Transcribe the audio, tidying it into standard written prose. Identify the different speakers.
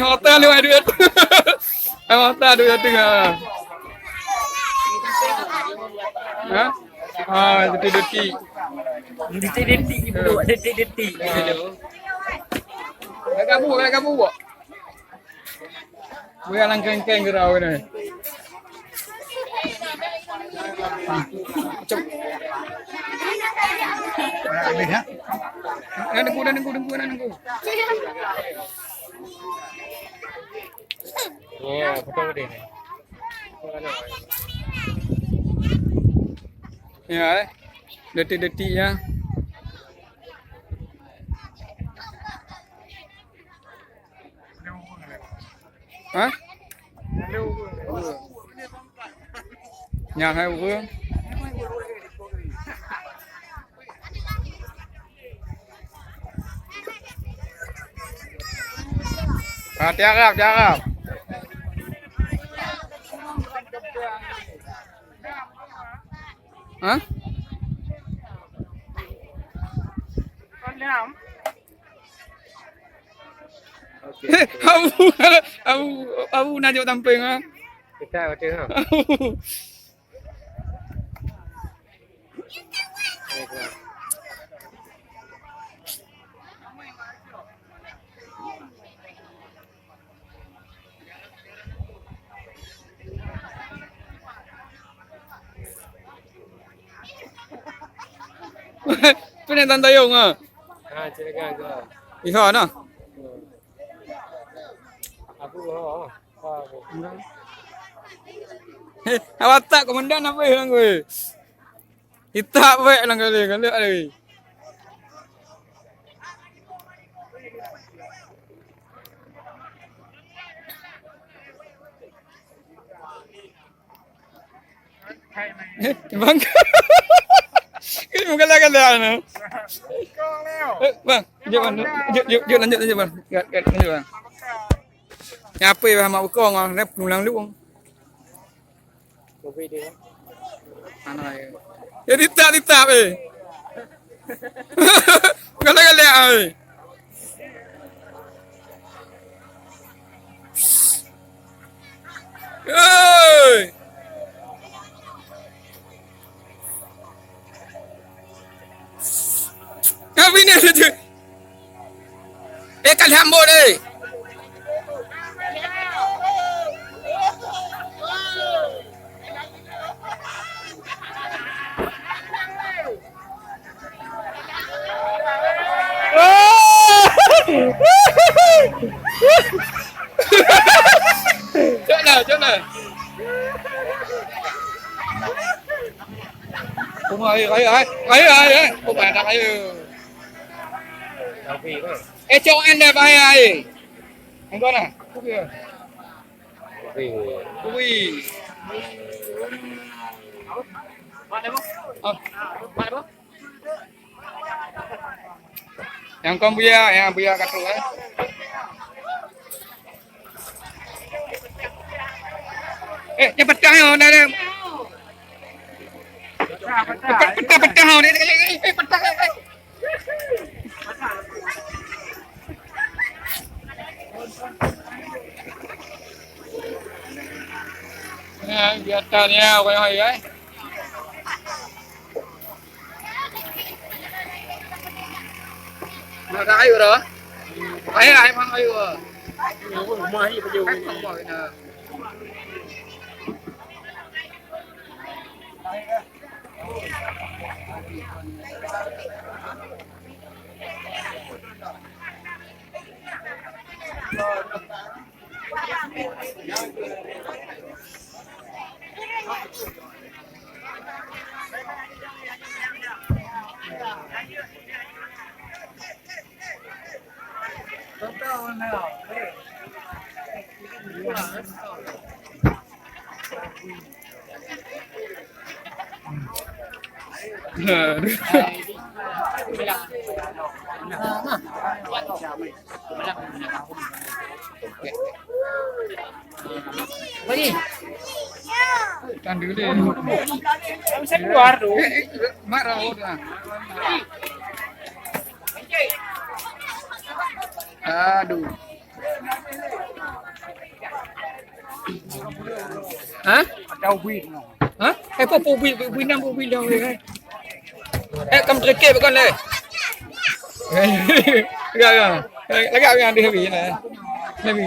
Speaker 1: Hotel lu duit. Hotel duit tengah. Ha? Detik-detik.
Speaker 2: Detik-detik bro, detik-detik.
Speaker 1: Kat kamu buat. Buat langkang-langkang gerau ni. Macam
Speaker 3: Habis ha.
Speaker 1: nunggu.
Speaker 2: Ya, betul dia ni.
Speaker 1: Ya, detik-detik ya. Ha? Nhà hai vương. Tiarap. Hả? Abu nak tamping ah.
Speaker 2: Kita betul ha.
Speaker 1: Tu ni tanda yung ah.
Speaker 2: Ha, silakan ke.
Speaker 1: Iha nah.
Speaker 2: Aku ha.
Speaker 1: Awak tak komandan apa yang gue? Kita baik lang kali. Bang. Ini muka lah na. Bang, jom lanjut bang. Gat lanjut bang. Apa ya mak ukong ah, rep ngulang lu.
Speaker 2: Kopi dia.
Speaker 1: Ana ya. Ya ditap eh. Kala eh. Oi. Apa ni tu? Kal hambur eh. Chốt này. Không ai. Không phải là ai.
Speaker 2: Kopi ke?
Speaker 1: Cho anh đẹp ai. Anh con à? Kopi.
Speaker 2: Mana bang? Mana bang?
Speaker 1: Yang con buya kat tu eh. Yang pecah yo dah. Pecah ni. Pecah. Ya, biarkannya orang ai. Mà cái ayu đó. Ai mang ayu à?
Speaker 2: Mai bây giờ.
Speaker 1: Không bỏ nè. Kan dulu deh.
Speaker 2: Bisa keluar tu.
Speaker 1: Mak rawat lah. Aduh. hả
Speaker 2: Đâu vịt nào.
Speaker 1: hả hay po vi năm po vi đâu rồi cầm trái kẹp con này rồi lấy gạo đi hơi bị này hơi bị